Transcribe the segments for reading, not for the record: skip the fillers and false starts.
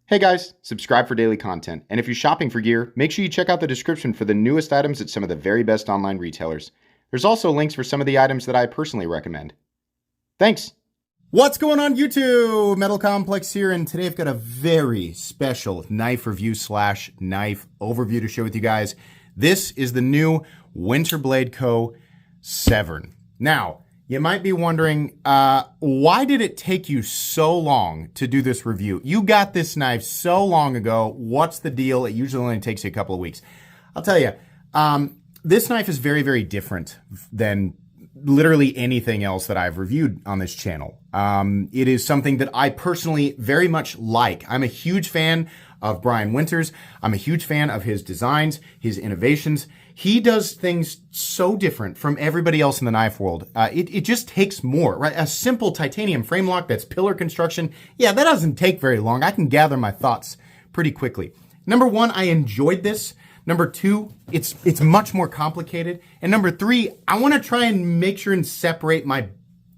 Hey guys, subscribe for daily content. And if you're shopping for gear, make sure you check out the description for the newest items at some of the very best online retailers. There's also links for some of the items that I personally recommend. Thanks! What's going on YouTube? Metal Complex here, and today I've got a very special knife review / knife overview to share with you guys. This is the new Winterblade Co. Severn. Now, you might be wondering, why did it take you so long to do this review? You got this knife so long ago. What's the deal? It usually only takes you a couple of weeks. I'll tell you, this knife is very, very different than literally anything else that I've reviewed on this channel. It is something that I personally very much like. I'm a huge fan of Brian Winters. I'm a huge fan of his designs, his innovations. He does things so different from everybody else in the knife world. It just takes more, right? A simple titanium frame lock that's pillar construction. Yeah, that doesn't take very long. I can gather my thoughts pretty quickly. Number one, I enjoyed this. Number two, it's much more complicated. And number three, I want to try and make sure and separate my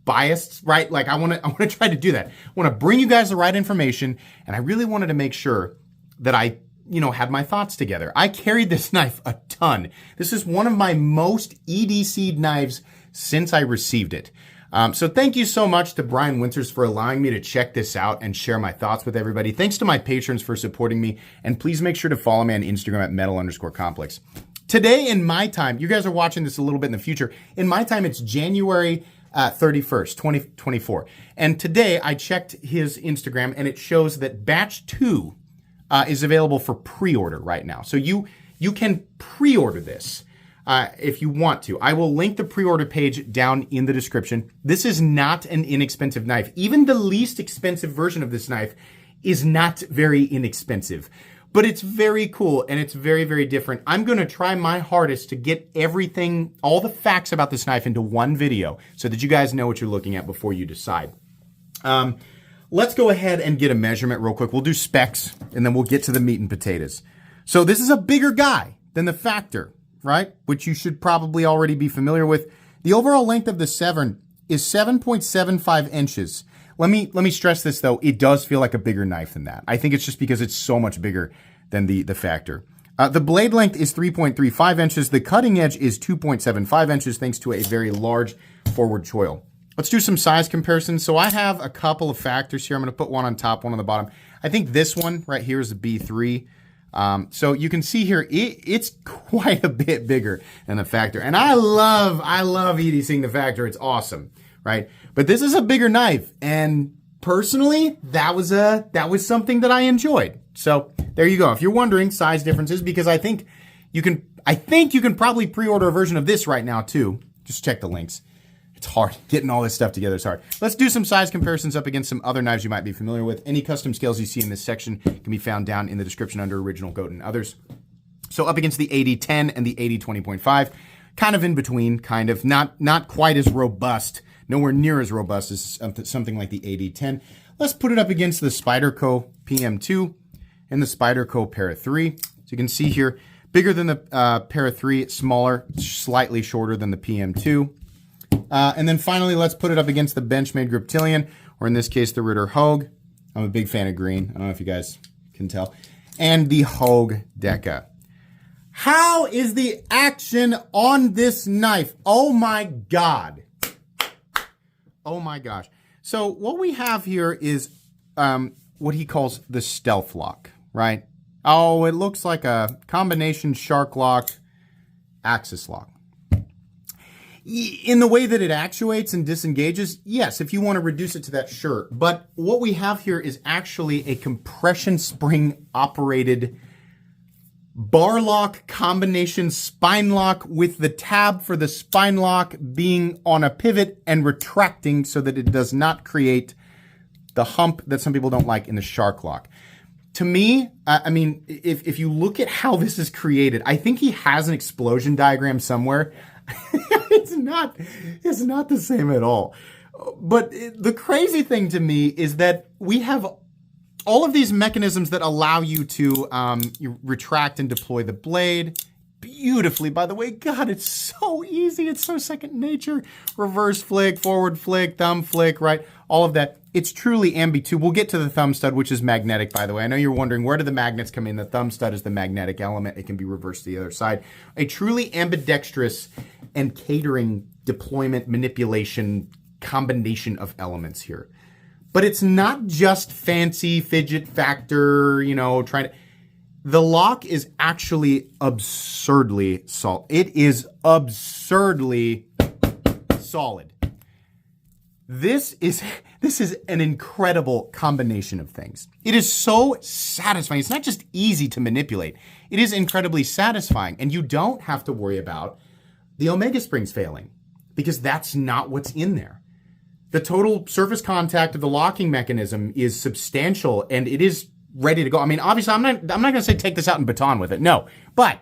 bias, right? Like I want to try to do that. I want to bring you guys the right information, and I really wanted to make sure that I had my thoughts together. I carried this knife a ton. This is one of my most EDC'd knives since I received it. So thank you so much to Brian Winters for allowing me to check this out and share my thoughts with everybody. Thanks to my patrons for supporting me. And please make sure to follow me on Instagram at metal_complex. Today in my time, you guys are watching this a little bit in the future. In my time, it's January 31st, 2024. And today I checked his Instagram and it shows that batch 2 is available for pre-order right now. So you can pre-order this if you want to. I will link the pre-order page down in the description. This is not an inexpensive knife. Even the least expensive version of this knife is not very inexpensive, but it's very cool and it's very, very different. I'm going to try my hardest to get everything, all the facts about this knife into one video so that you guys know what you're looking at before you decide. Let's go ahead and get a measurement real quick. We'll do specs, and then we'll get to the meat and potatoes. So this is a bigger guy than the Factor, right? Which you should probably already be familiar with. The overall length of the Severn is 7.75 inches. Let me stress this, though. It does feel like a bigger knife than that. I think it's just because it's so much bigger than the Factor. The blade length is 3.35 inches. The cutting edge is 2.75 inches, thanks to a very large forward choil. Let's do some size comparisons. So I have a couple of Factors here. I'm going to put one on top, one on the bottom. I think this one right here is a B3. So you can see here, it's quite a bit bigger than the Factor. And I love EDCing the Factor. It's awesome, right? But this is a bigger knife. And personally, that was something that I enjoyed. So there you go. If you're wondering size differences, because I think you can probably pre-order a version of this right now too. Just check the links. It's hard. Getting all this stuff together is hard. Let's do some size comparisons up against some other knives you might be familiar with. Any custom scales you see in this section can be found down in the description under Original Goat and others. So up against the 8010 and the 8020.5, kind of in between, kind of not quite as robust, nowhere near as robust as something like the 8010. Let's put it up against the Spyderco PM2 and the Spyderco Para 3. So you can see here, bigger than the Para 3, smaller, slightly shorter than the PM2. And then finally, let's put it up against the Benchmade Griptilian, or in this case, the Ritter Hogue. I'm a big fan of green. I don't know if you guys can tell. And the Hogue Deca. How is the action on this knife? Oh my God. Oh my gosh. So what we have here is what he calls the stealth lock, right? Oh, it looks like a combination shark lock, axis lock. In the way that it actuates and disengages, yes, if you want to reduce it to that, sure. But what we have here is actually a compression spring operated bar lock combination spine lock, with the tab for the spine lock being on a pivot and retracting so that it does not create the hump that some people don't like in the shark lock. To me, I mean, if you look at how this is created, I think he has an explosion diagram somewhere. It's not the same at all. But the crazy thing to me is that we have all of these mechanisms that allow you to you retract and deploy the blade. beautifully, by the way. God, it's so easy. It's so second nature. Reverse flick, forward flick, thumb flick, right? All of that. It's truly ambi-2. We'll get to the thumb stud, which is magnetic, by the way. I know you're wondering, where do the magnets come in? The thumb stud is the magnetic element. It can be reversed to the other side. A truly ambidextrous and catering deployment, manipulation, combination of elements here. But it's not just fancy fidget factor, trying to... The lock is actually absurdly solid. It is absurdly solid. This is an incredible combination of things. It is so satisfying. It's not just easy to manipulate. It is incredibly satisfying. And you don't have to worry about the omega springs failing, because that's not what's in there. The total surface contact of the locking mechanism is substantial, and it is ready to go. I mean, obviously, I'm not going to say take this out and baton with it. No. But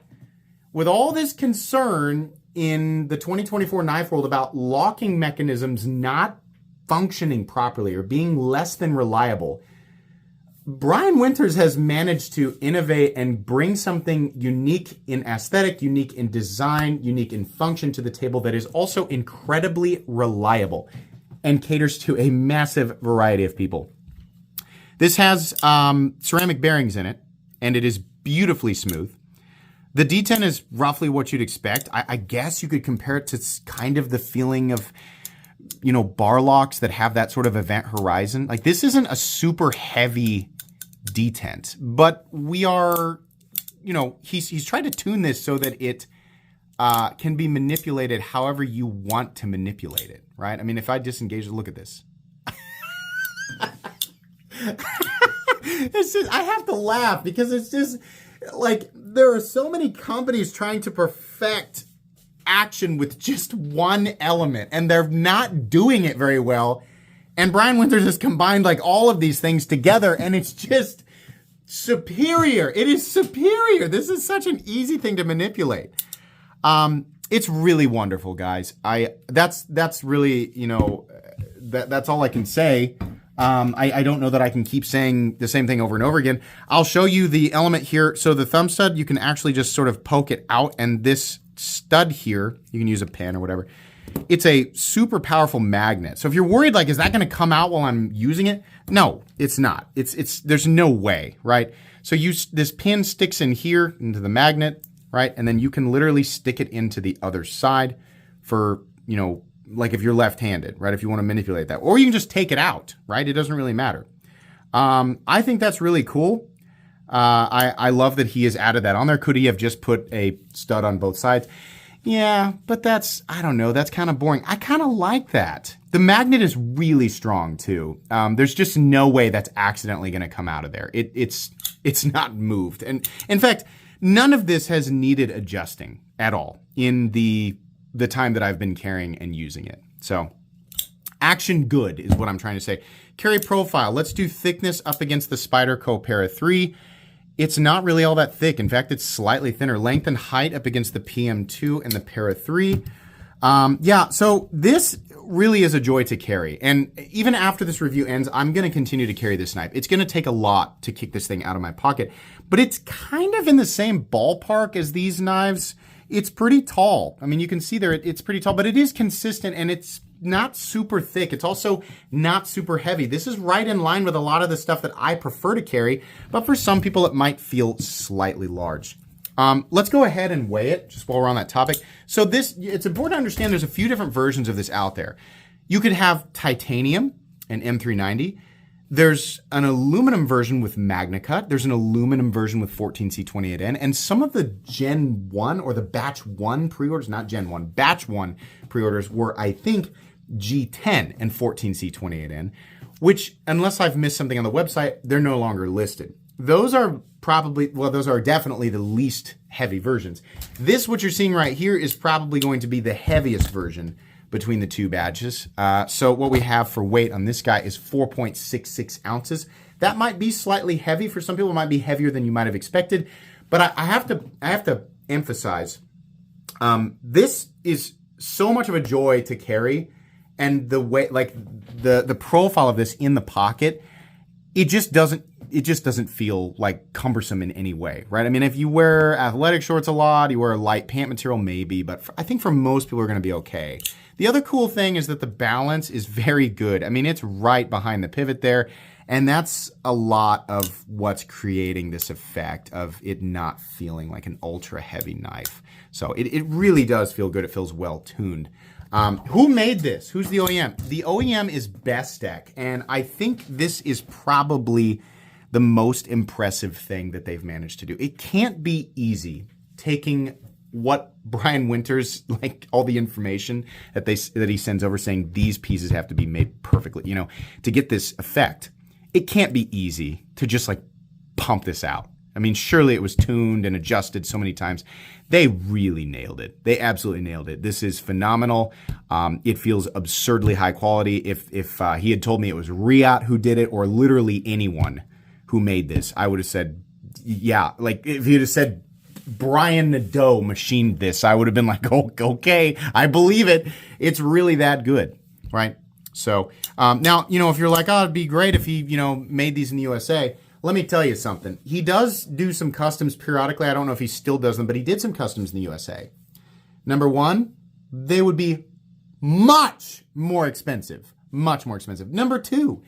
with all this concern in the 2024 knife world about locking mechanisms not functioning properly or being less than reliable, Brian Winters has managed to innovate and bring something unique in aesthetic, unique in design, unique in function to the table that is also incredibly reliable and caters to a massive variety of people. This has ceramic bearings in it, and it is beautifully smooth. The Detent is roughly what you'd expect. I guess you could compare it to kind of the feeling of, bar locks that have that sort of event horizon. Like, this isn't a super heavy Detent, but we are, he's tried to tune this so that it can be manipulated however you want to manipulate it, right? I mean, if I disengage, look at this. I have to laugh because it's just like there are so many companies trying to perfect action with just one element, and they're not doing it very well. And Brian Winters has combined like all of these things together, and it's just superior. It is superior. This is such an easy thing to manipulate. It's really wonderful, guys. That's really, that's all I can say. I don't know that I can keep saying the same thing over and over again. I'll show you the element here. So the thumb stud, you can actually just sort of poke it out, and this stud here, you can use a pen or whatever. It's a super powerful magnet. So if you're worried, like, is that going to come out while I'm using it? No, it's not. There's no way, right? So this pin sticks in here into the magnet, right? And then you can literally stick it into the other side for, like if you're left-handed, right? If you want to manipulate that, or you can just take it out, right? It doesn't really matter. I think that's really cool. I love that he has added that on there. Could he have just put a stud on both sides? Yeah, but I don't know. That's kind of boring. I kind of like that. The magnet is really strong too. There's just no way that's accidentally going to come out of there. It's not moved. And in fact, none of this has needed adjusting at all in the time that I've been carrying and using it. So action good is what I'm trying to say. Carry profile. Let's do thickness up against the Spyderco Para 3. It's not really all that thick. In fact, it's slightly thinner. Length and height up against the PM2 and the Para 3. Yeah, so this really is a joy to carry. And even after this review ends, I'm going to continue to carry this knife. It's going to take a lot to kick this thing out of my pocket, but it's kind of in the same ballpark as these knives. It's pretty tall. I mean, you can see there, it's pretty tall, but it is consistent and it's not super thick. It's also not super heavy. This is right in line with a lot of the stuff that I prefer to carry, but for some people, it might feel slightly large. Let's go ahead and weigh it just while we're on that topic. So it's important to understand there's a few different versions of this out there. You could have titanium and M390. There's an aluminum version with MagnaCut. There's an aluminum version with 14C28N. And some of the Gen 1 or the Batch 1 pre-orders, not Gen 1, Batch 1 pre-orders were, I think, G10 and 14C28N, which, unless I've missed something on the website, they're no longer listed. Those are definitely the least heavy versions. This, what you're seeing right here, is probably going to be the heaviest version between the two badges. So what we have for weight on this guy is 4.66 ounces. That might be slightly heavy. For some people, it might be heavier than you might have expected. But I have to emphasize, this is so much of a joy to carry, and the way, like the profile of this in the pocket, it just doesn't, it just doesn't feel like cumbersome in any way, right? I mean, if you wear athletic shorts a lot, you wear a light pant material, maybe, but I think for most people are going to be okay. The other cool thing is that the balance is very good. I mean, it's right behind the pivot there, and that's a lot of what's creating this effect of it not feeling like an ultra heavy knife. So it really does feel good. It feels well tuned. Who made this? Who's the OEM? The OEM is Bestech, and I think this is probably the most impressive thing that they've managed to do. It can't be easy taking what Brian Winters, like all the information that he sends over saying these pieces have to be made perfectly, you know, to get this effect. It can't be easy to just like pump this out. I mean, surely it was tuned and adjusted so many times. They really nailed it. They absolutely nailed it. This is phenomenal. It feels absurdly high quality. If he had told me it was Riot who did it or literally anyone who made this, I would have said, yeah. Like if he'd have said Brian Nadeau machined this, I would have been like, oh, okay, I believe it. It's really that good, right? So now, you know, if you're like, oh, it'd be great if he, you know, made these in the USA. Let me tell you something. He does do some customs periodically. I don't know if he still does them, but he did some customs in the USA. Number one, they would be much more expensive. Much more expensive. Number two,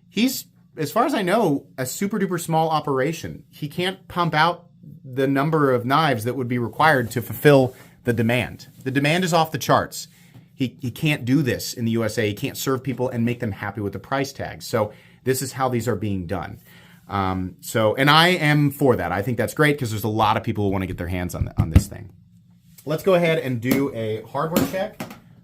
he's, as far as I know, a super duper small operation. He can't pump out the number of knives that would be required to fulfill the demand. The demand is off the charts. He can't do this in the USA. He can't serve people and make them happy with the price tag. So this is how these are being done. And I am for that. I think that's great because there's a lot of people who want to get their hands on this thing. Let's go ahead and do a hardware check.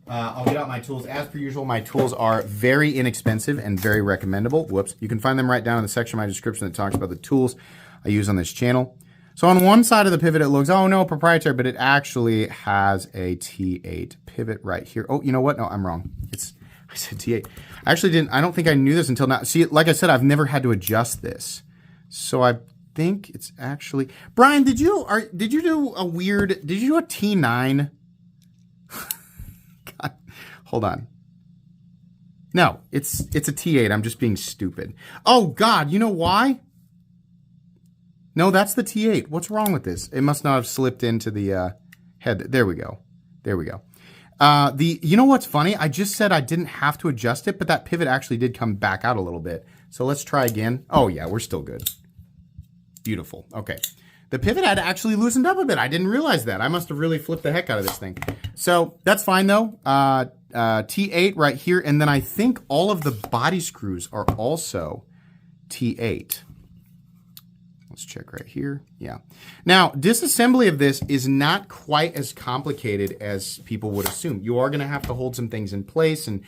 I'll get out my tools. As per usual, my tools are very inexpensive and very recommendable. Whoops. You can find them right down in the section of my description that talks about the tools I use on this channel. So on one side of the pivot, it looks, oh no, proprietary, but it actually has a T8 pivot right here. Oh, you know what? No, I'm wrong. I said T8. I actually didn't, I don't think I knew this until now. See, like I said, I've never had to adjust this. So I think it's actually, Brian, did you do a T9? God, hold on. No, it's a T8. I'm just being stupid. Oh God, you know why? No, that's the T8. What's wrong with this? It must not have slipped into the head. There we go. There we go. You know what's funny? I just said I didn't have to adjust it, but that pivot actually did come back out a little bit. So let's try again. Oh yeah, we're still good. Beautiful. Okay. The pivot had actually loosened up a bit. I didn't realize that. I must have really flipped the heck out of this thing. So that's fine though. T8 right here. And then I think all of the body screws are also T8. Let's check right here. Yeah. Now, disassembly of this is not quite as complicated as people would assume. You are going to have to hold some things in place and,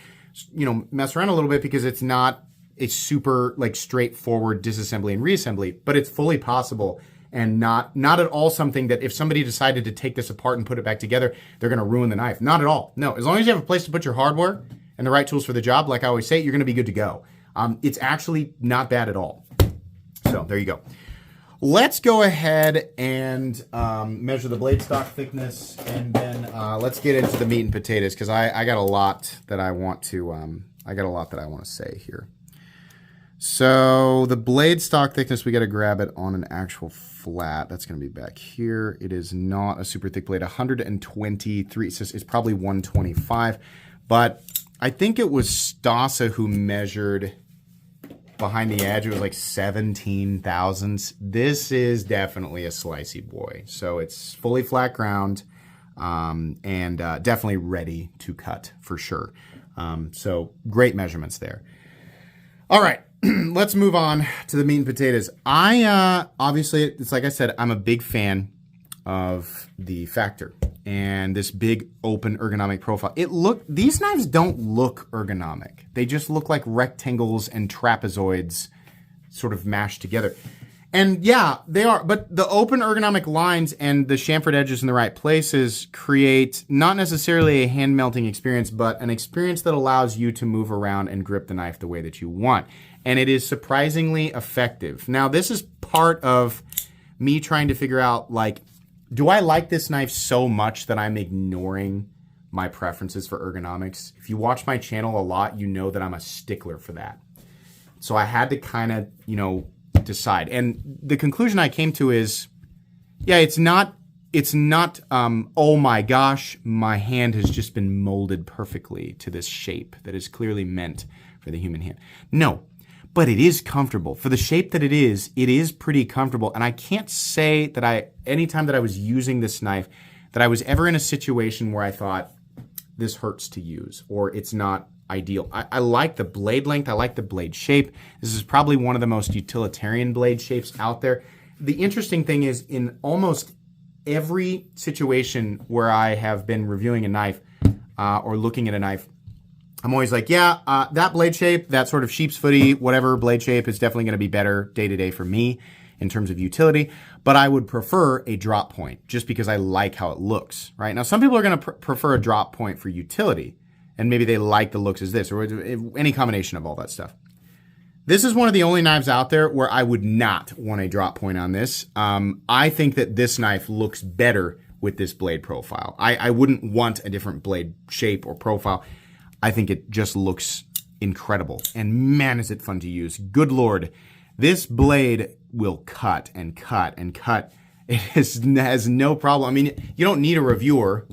you know, mess around a little bit because it's not a super like straightforward disassembly and reassembly, but it's fully possible and not at all something that if somebody decided to take this apart and put it back together, they're going to ruin the knife. Not at all. No, as long as you have a place to put your hardware and the right tools for the job, like I always say, you're going to be good to go. It's actually not bad at all. So there you go. Let's go ahead and measure the blade stock thickness, and then let's get into the meat and potatoes because I got a lot that I want to say here. So the blade stock thickness, we got to grab it on an actual flat. That's going to be back here. It is not a super thick blade. 123. It says it's probably 125, but I think it was Stasa who measured. Behind the edge, it was like 17 thousandths. This is definitely a slicey boy. So it's fully flat ground and definitely ready to cut for sure. So great measurements there. All right, let's move on to the meat and potatoes. Obviously, it's like I said, I'm a big fan of the Factor and this big open ergonomic profile. These knives don't look ergonomic. They just look like rectangles and trapezoids sort of mashed together. And yeah, they are, but the open ergonomic lines and the chamfered edges in the right places create not necessarily a hand melting experience, but an experience that allows you to move around and grip the knife the way that you want. And it is surprisingly effective. Now, this is part of me trying to figure out, like, do I like this knife so much that I'm ignoring my preferences for ergonomics? If you watch my channel a lot, you know that I'm a stickler for that. So I had to kind of, decide. And the conclusion I came to is, yeah, it's not, oh my gosh, my hand has just been molded perfectly to this shape that is clearly meant for the human hand. No, but it is comfortable. For the shape that it is pretty comfortable. And I can't say that anytime that I was using this knife, that I was ever in a situation where I thought, this hurts to use, or it's not ideal. I like the blade length. I like the blade shape. This is probably one of the most utilitarian blade shapes out there. The interesting thing is, in almost every situation where I have been reviewing a knife or looking at a knife, I'm always like, yeah, that blade shape, that sort of sheep's footy, whatever blade shape is definitely going to be better day to day for me in terms of utility. But I would prefer a drop point just because I like how it looks, right? Now, some people are going to prefer a drop point for utility, and maybe they like the looks as this, or any combination of all that stuff. This is one of the only knives out there where I would not want a drop point on this. I think that this knife looks better with this blade profile. I wouldn't want a different blade shape or profile. I think it just looks incredible. And man, is it fun to use. Good Lord. This blade will cut and cut and cut. It has no problem. I mean, you don't need a reviewer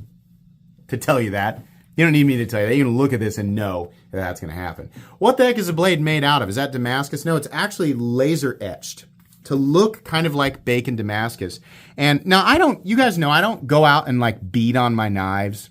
to tell you that. You don't need me to tell you that. You can look at this and know that that's going to happen. What the heck is the blade made out of? Is that Damascus? No, it's actually laser etched to look kind of like bacon Damascus. And now you guys know, I don't go out and like beat on my knives.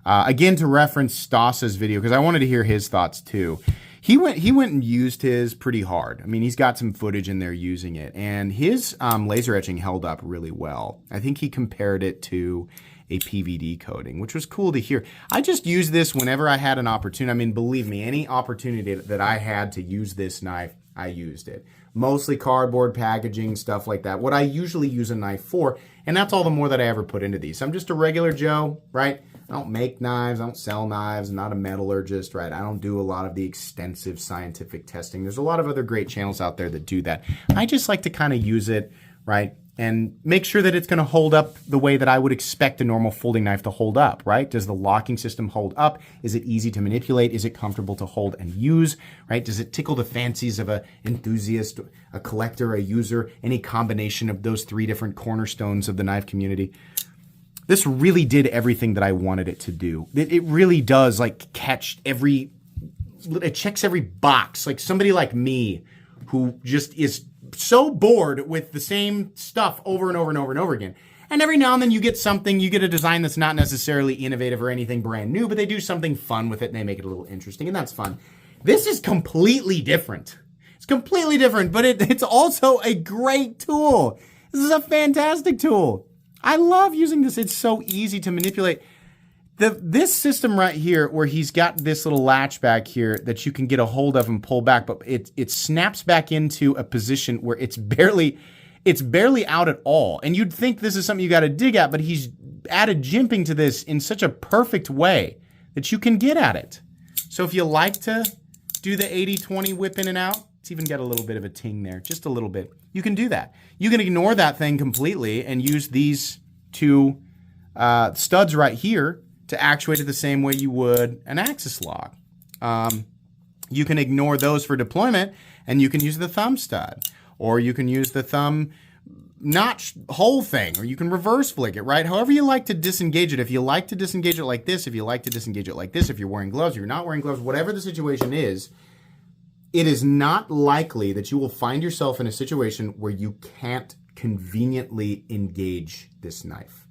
Again, to reference Stas's video, because I wanted to hear his thoughts too. He went and used his pretty hard. I mean, he's got some footage in there using it, and his laser etching held up really well. I think he compared it to a PVD coating, which was cool to hear. I just used this whenever I had an opportunity. I mean, believe me, any opportunity that I had to use this knife, I used it. Mostly cardboard packaging, stuff like that. What I usually use a knife for, and that's all the more that I ever put into these. I'm just a regular Joe, right? I don't make knives, I don't sell knives, I'm not a metallurgist, right? I don't do a lot of the extensive scientific testing. There's a lot of other great channels out there that do that. I just like to kind of use it, right? And make sure that it's going to hold up the way that I would expect a normal folding knife to hold up, right? Does the locking system hold up? Is it easy to manipulate? Is it comfortable to hold and use, right? Does it tickle the fancies of an enthusiast, a collector, a user, any combination of those three different cornerstones of the knife community? This really did everything that I wanted it to do. It really does like it checks every box. Like somebody like me who just is so bored with the same stuff over and over and over and over again. And every now and then you get a design that's not necessarily innovative or anything brand new, but they do something fun with it and they make it a little interesting, and that's fun. This is completely different. It's completely different, but it's also a great tool. This is a fantastic tool. I love using this. It's so easy to manipulate. This system right here, where he's got this little latch back here that you can get a hold of and pull back, but it snaps back into a position where it's barely out at all. And you'd think this is something you got to dig at, but he's added jimping to this in such a perfect way that you can get at it. So if you like to do the 80-20 whip in and out, it's even got a little bit of a ting there, just a little bit. You can do that. You can ignore that thing completely and use these two studs right here to actuate it the same way you would an axis lock. You can ignore those for deployment, and you can use the thumb stud, or you can use the thumb notch hole thing, or you can reverse flick it, right? However you like to disengage it. If you like to disengage it like this, if you like to disengage it like this, if you're wearing gloves, if you're not wearing gloves, whatever the situation is, it is not likely that you will find yourself in a situation where you can't conveniently engage this knife.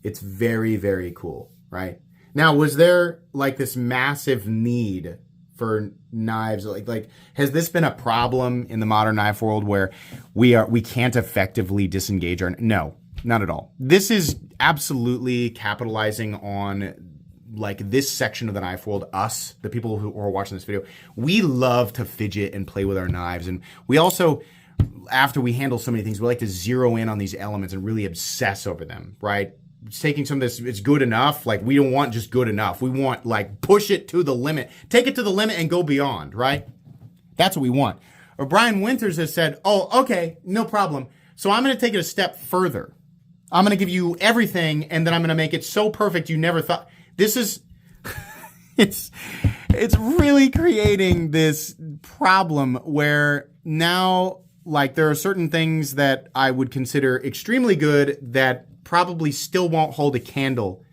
It's very, very cool, right? Now, was there like this massive need for knives? Like, has this been a problem in the modern knife world where we can't effectively disengage our? No, not at all. This is absolutely capitalizing on like this section of the knife world, us, the people who are watching this video. We love to fidget and play with our knives, and we also, after we handle so many things, we like to zero in on these elements and really obsess over them, right? Taking some of this, it's good enough. Like, we don't want just good enough. We want like push it to the limit, take it to the limit and go beyond, right? That's what we want. Or Brian Winters has said, oh, okay, no problem. So I'm going to take it a step further. I'm going to give you everything, and then I'm going to make it so perfect you never thought. This is, it's really creating this problem where now like there are certain things that I would consider extremely good that probably still won't hold a candle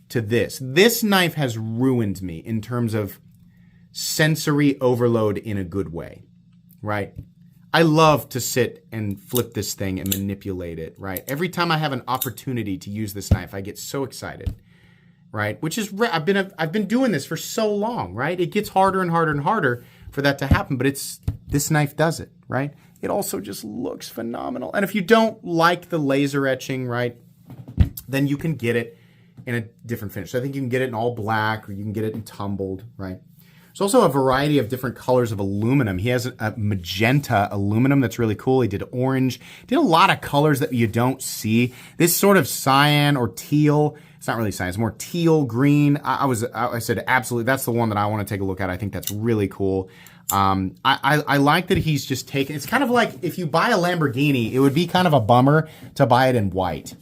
to this. This knife has ruined me in terms of sensory overload in a good way, right? I love to sit and flip this thing and manipulate it, right? Every time I have an opportunity to use this knife, I get so excited, right? Which is, I've been doing this for so long, right? It gets harder and harder and harder for that to happen, but this knife does it, right? It also just looks phenomenal. And if you don't like the laser etching, right, then you can get it in a different finish. So I think you can get it in all black, or you can get it in tumbled, right? There's also a variety of different colors of aluminum. He has a magenta aluminum that's really cool. He did orange. Did a lot of colors that you don't see. This sort of cyan or teal. It's not really cyan. It's more teal green. I said absolutely. That's the one that I want to take a look at. I think that's really cool. I like that he's just taken. It's kind of like if you buy a Lamborghini, it would be kind of a bummer to buy it in white.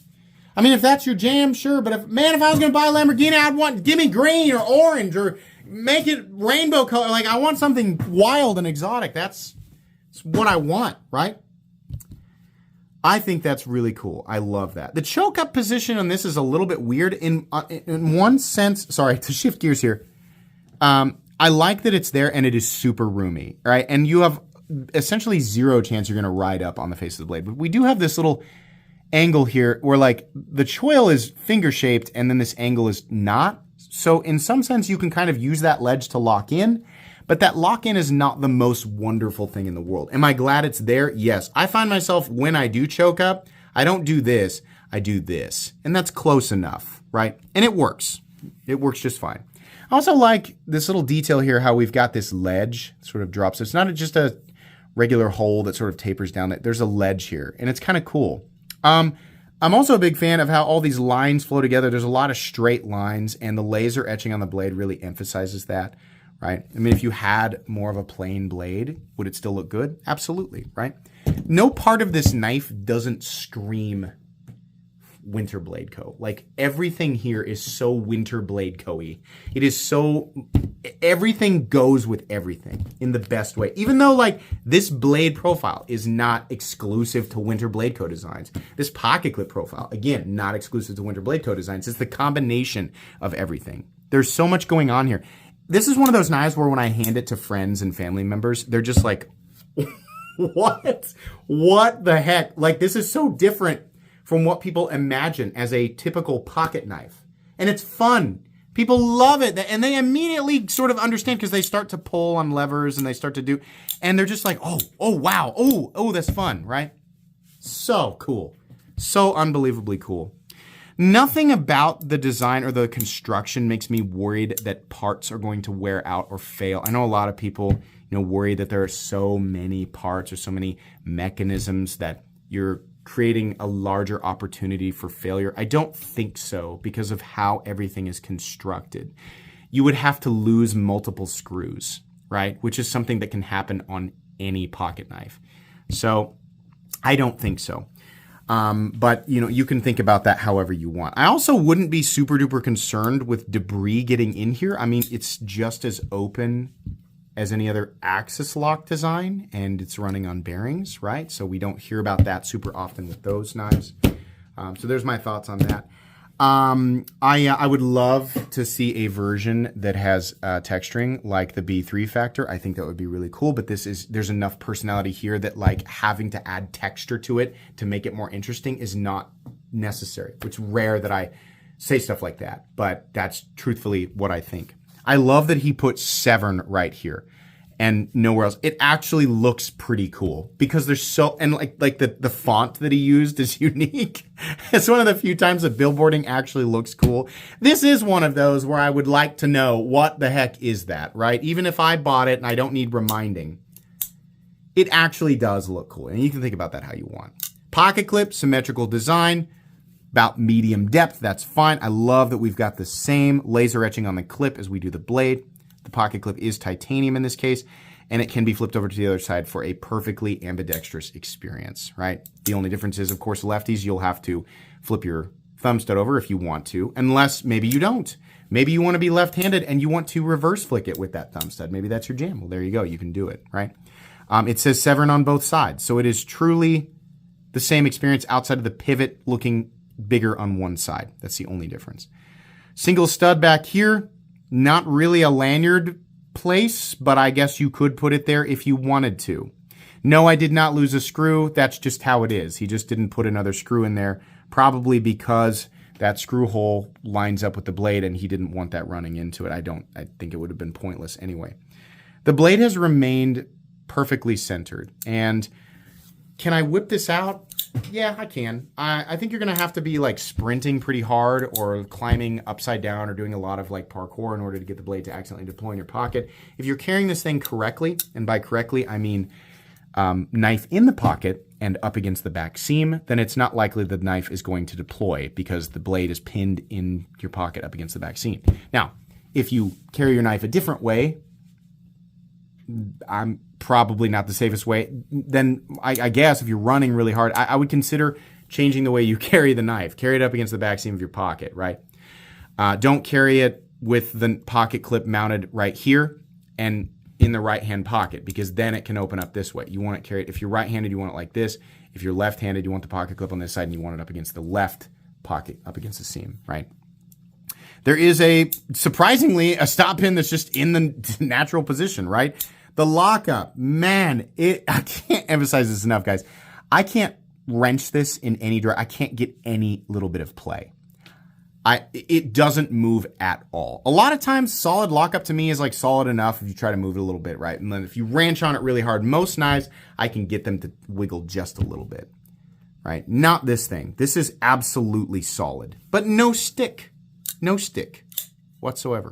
I mean, if that's your jam, sure. But if I was going to buy a Lamborghini, give me green or orange or make it rainbow color. Like, I want something wild and exotic. That's what I want, right? I think that's really cool. I love that. The choke up position on this is a little bit weird in one sense. Sorry, to shift gears here. I like that it's there and it is super roomy, right? And you have essentially zero chance you're going to ride up on the face of the blade. But we do have this little angle here where like the choil is finger shaped and then this angle is not. So in some sense, you can kind of use that ledge to lock in, but that lock in is not the most wonderful thing in the world. Am I glad it's there? Yes. I find myself when I do choke up, I don't do this, I do this. And that's close enough, right? And it works. It works just fine. I also like this little detail here, how we've got this ledge sort of drops. It's not just a regular hole that sort of tapers down. There's a ledge here and it's kind of cool. I'm also a big fan of how all these lines flow together. There's a lot of straight lines and the laser etching on the blade really emphasizes that, right? I mean, if you had more of a plain blade, would it still look good? Absolutely, right? No part of this knife doesn't scream Winter Blade Co. Like everything here is so Winter Blade Co-y. It is so, everything goes with everything in the best way. Even though like this blade profile is not exclusive to Winter Blade Co. designs. This pocket clip profile, again, not exclusive to Winter Blade Co. designs. It's the combination of everything. There's so much going on here. This is one of those knives where when I hand it to friends and family members, they're just like, what? What the heck? Like this is so different from what people imagine as a typical pocket knife. And it's fun. People love it. And they immediately sort of understand because they start to pull on levers and they start to do, and they're just like, oh, wow. Oh, that's fun, right? So cool. So unbelievably cool. Nothing about the design or the construction makes me worried that parts are going to wear out or fail. I know a lot of people, worry that there are so many parts or so many mechanisms that you're creating a larger opportunity for failure. I don't think so because of how everything is constructed. You would have to lose multiple screws, right? Which is something that can happen on any pocket knife. So I don't think so. But you can think about that however you want. I also wouldn't be super duper concerned with debris getting in here. I mean, it's just as open as any other axis lock design, and it's running on bearings, right? So we don't hear about that super often with those knives. So there's my thoughts on that. I would love to see a version that has texturing like the B3 Factor. I think that would be really cool, but there's enough personality here that like having to add texture to it to make it more interesting is not necessary. It's rare that I say stuff like that, but that's truthfully what I think. I love that he put Severn right here and nowhere else. It actually looks pretty cool because there's so, and like the font that he used is unique. It's one of the few times that billboarding actually looks cool. This is one of those where I would like to know what the heck is that, right? Even if I bought it and I don't need reminding, it actually does look cool. And you can think about that how you want. Pocket clip, symmetrical design, about medium depth, that's fine. I love that we've got the same laser etching on the clip as we do the blade. The pocket clip is titanium in this case, and it can be flipped over to the other side for a perfectly ambidextrous experience, right? The only difference is, of course, lefties, you'll have to flip your thumb stud over if you want to, unless maybe you don't. Maybe you want to be left-handed and you want to reverse flick it with that thumb stud. Maybe that's your jam. Well, there you go. You can do it, right? It says Severn on both sides. So it is truly the same experience outside of the pivot looking bigger on one side. That's the only difference. Single stud back here, not really a lanyard place, but I guess you could put it there if you wanted to. No, I did not lose a screw. That's just how it is. He just didn't put another screw in there, probably because that screw hole lines up with the blade and he didn't want that running into it. I think it would have been pointless anyway. The blade has remained perfectly centered. And can I whip this out? Yeah, I can. I think you're going to have to be like sprinting pretty hard or climbing upside down or doing a lot of like parkour in order to get the blade to accidentally deploy in your pocket. If you're carrying this thing correctly, and by correctly, I mean knife in the pocket and up against the back seam, then it's not likely the knife is going to deploy because the blade is pinned in your pocket up against the back seam. Now, if you carry your knife a different way, I'm probably not the safest way. Then I guess if you're running really hard, I would consider changing the way you carry the knife. Carry it up against the back seam of your pocket, right? Don't carry it with the pocket clip mounted right here and in the right-hand pocket, because then it can open up this way. You want it carried, if you're right-handed, you want it like this. If you're left-handed, you want the pocket clip on this side and you want it up against the left pocket, up against the seam, right? There is surprisingly, a stop pin that's just in the natural position, right? The lockup, man, I can't emphasize this enough, guys. I can't wrench this in any direction. I can't get any little bit of play. It doesn't move at all. A lot of times, solid lockup to me is like solid enough if you try to move it a little bit, right? And then if you wrench on it really hard, most knives, I can get them to wiggle just a little bit, right? Not this thing. This is absolutely solid, but no stick whatsoever.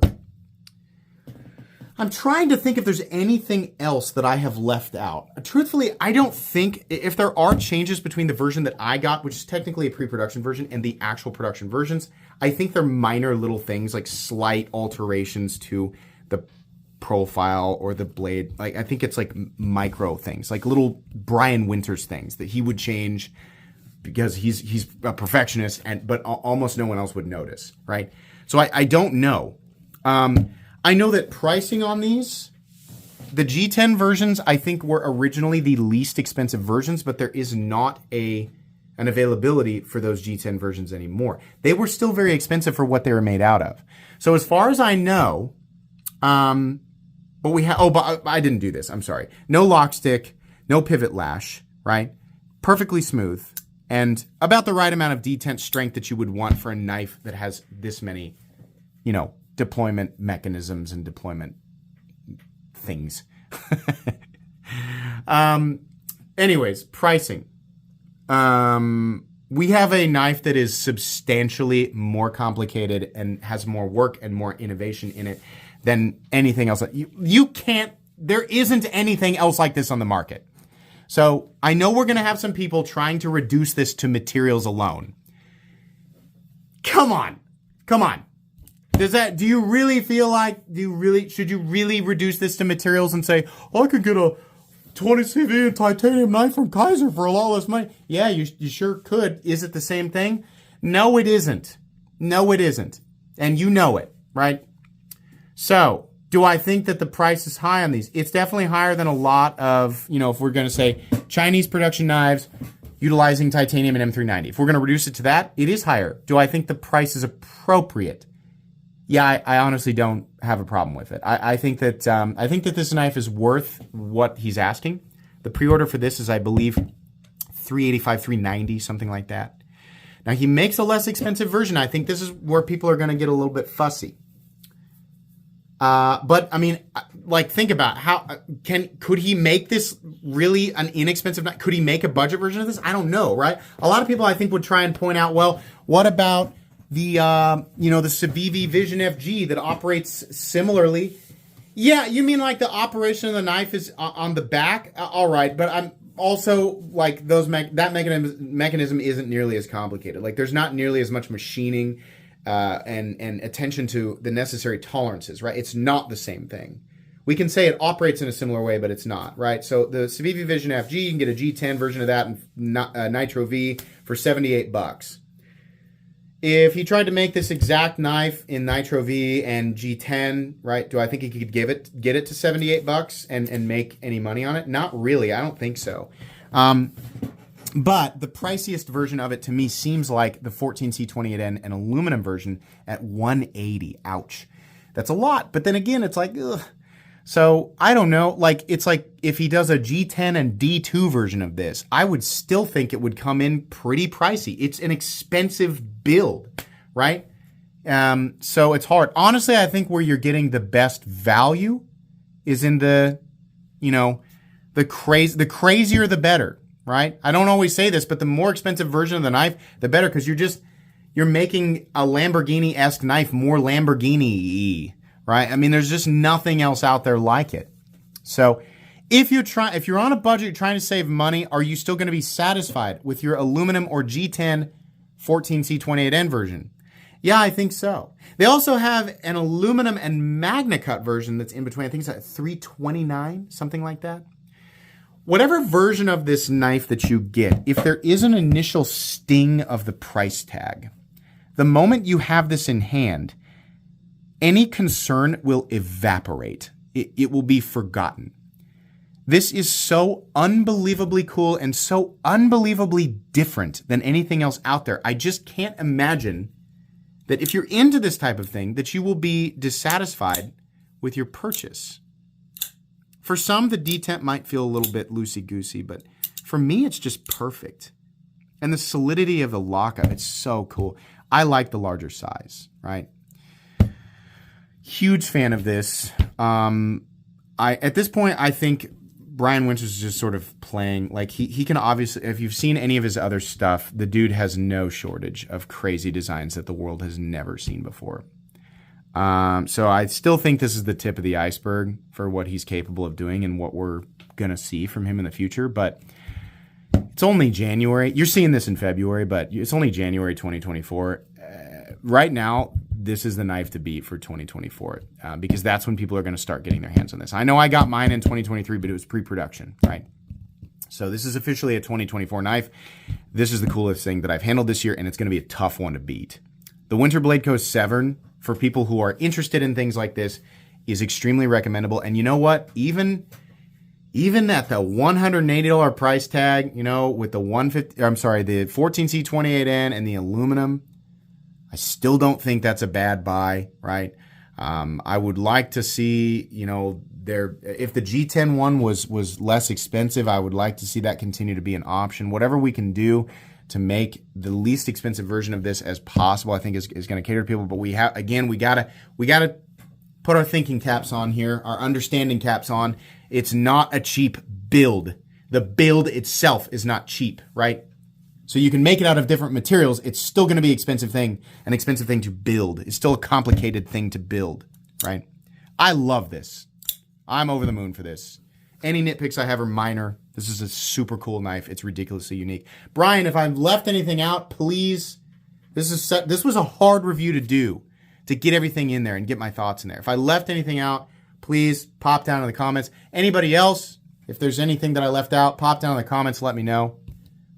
I'm trying to think if there's anything else that I have left out. Truthfully, I don't think, if there are changes between the version that I got, which is technically a pre-production version, and the actual production versions, I think they're minor little things like slight alterations to the profile or the blade. Like, I think it's like micro things, like little Brian Winters things that he would change because he's a perfectionist, but almost no one else would notice, right? So I don't know. I know that pricing on these, the G10 versions, I think were originally the least expensive versions, but there is not an availability for those G10 versions anymore. They were still very expensive for what they were made out of. So as far as I know, but I didn't do this. I'm sorry. No lock stick, no pivot lash, right? Perfectly smooth and about the right amount of detent strength that you would want for a knife that has this many, deployment mechanisms and deployment things. Anyways, pricing. We have a knife that is substantially more complicated and has more work and more innovation in it than anything else. There isn't anything else like this on the market. So I know we're going to have some people trying to reduce this to materials alone. Come on. Should you really reduce this to materials and say, I could get a 20 CV titanium knife from Kaiser for a lot less money? Yeah, you sure could. Is it the same thing? No, it isn't. And you know it, right? So, do I think that the price is high on these? It's definitely higher than a lot of, if we're going to say Chinese production knives utilizing titanium and M390. If we're going to reduce it to that, it is higher. Do I think the price is appropriate? Yeah, I honestly don't have a problem with it. I think that this knife is worth what he's asking. The pre-order for this is, I believe, $385, $390, something like that. Now, he makes a less expensive version. I think this is where people are going to get a little bit fussy. But I mean, like, think about could he make this really an inexpensive knife? Could he make a budget version of this? I don't know, right? A lot of people, I think, would try and point out, well, what about the Civivi Vision FG that operates similarly? Yeah, you mean like the operation of the knife is on the back? All right, but I'm also like that mechanism isn't nearly as complicated. Like, there's not nearly as much machining and attention to the necessary tolerances, right? It's not the same thing. We can say it operates in a similar way, but it's not, right? So the Civivi Vision FG, you can get a G10 version of that and Nitro V for $78. If he tried to make this exact knife in Nitro V and G10, right, do I think he could get it to $78 and make any money on it? Not really. I don't think so. But the priciest version of it to me seems like the 14C28N, an aluminum version at $180. Ouch. That's a lot. But then again, it's like, ugh. So I don't know. Like, it's like if he does a G10 and D2 version of this, I would still think it would come in pretty pricey. It's an expensive build, right? So it's hard. Honestly, I think where you're getting the best value is in the, you know, the crazier the better, right? I don't always say this, but the more expensive version of the knife, the better, because you're making a Lamborghini-esque knife more Lamborghini-y, right? I mean, there's just nothing else out there like it. So if you're on a budget, you're trying to save money, are you still going to be satisfied with your aluminum or G10 14C28N version? Yeah, I think so. They also have an aluminum and Magna Cut version that's in between. I think it's at $329, something like that. Whatever version of this knife that you get, if there is an initial sting of the price tag, the moment you have this in hand, any concern will evaporate. It will be forgotten. This is so unbelievably cool and so unbelievably different than anything else out there. I just can't imagine that if you're into this type of thing, that you will be dissatisfied with your purchase. For some, the detent might feel a little bit loosey-goosey, but for me, it's just perfect. And the solidity of the lockup, it's so cool. I like the larger size, right? Huge fan of this. At this point, I think Brian Winters is just sort of playing, like he can obviously, if you've seen any of his other stuff, the dude has no shortage of crazy designs that the world has never seen before. So I still think this is the tip of the iceberg for what he's capable of doing and what we're going to see from him in the future. But it's only January. You're seeing this in February, but it's only January 2024. Right now, this is the knife to beat for 2024 because that's when people are going to start getting their hands on this. I know I got mine in 2023, but it was pre-production, right? So this is officially a 2024 knife. This is the coolest thing that I've handled this year, and it's going to be a tough one to beat. The Winter Blade Co. Severn, for people who are interested in things like this, is extremely recommendable. And you know what? Even at the $180 price tag, you know, with the the 14C28N and the aluminum, I still don't think that's a bad buy, right? I would like to see, you know, if the G10 one was less expensive, I would like to see that continue to be an option. Whatever we can do to make the least expensive version of this as possible, I think is going to cater to people. But we gotta put our thinking caps on here, our understanding caps on. It's not a cheap build. The build itself is not cheap, right? So you can make it out of different materials. It's still going to be an expensive thing to build. It's still a complicated thing to build, right? I love this. I'm over the moon for this. Any nitpicks I have are minor. This is a super cool knife. It's ridiculously unique. Brian, if I've left anything out, please. This was a hard review to do, to get everything in there and get my thoughts in there. If I left anything out, please pop down in the comments. Anybody else, if there's anything that I left out, pop down in the comments, let me know.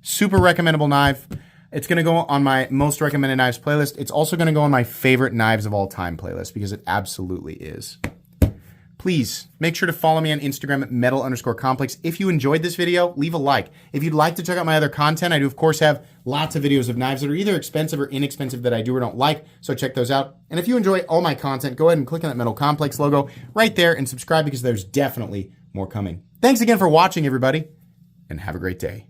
Super recommendable knife. It's going to go on my most recommended knives playlist. It's also going to go on my favorite knives of all time playlist because it absolutely is. Please make sure to follow me on Instagram at metal_complex. If you enjoyed this video, leave a like. If you'd like to check out my other content, I do, of course, have lots of videos of knives that are either expensive or inexpensive that I do or don't like, so check those out. And if you enjoy all my content, go ahead and click on that Metal Complex logo right there and subscribe because there's definitely more coming. Thanks again for watching, everybody, and have a great day.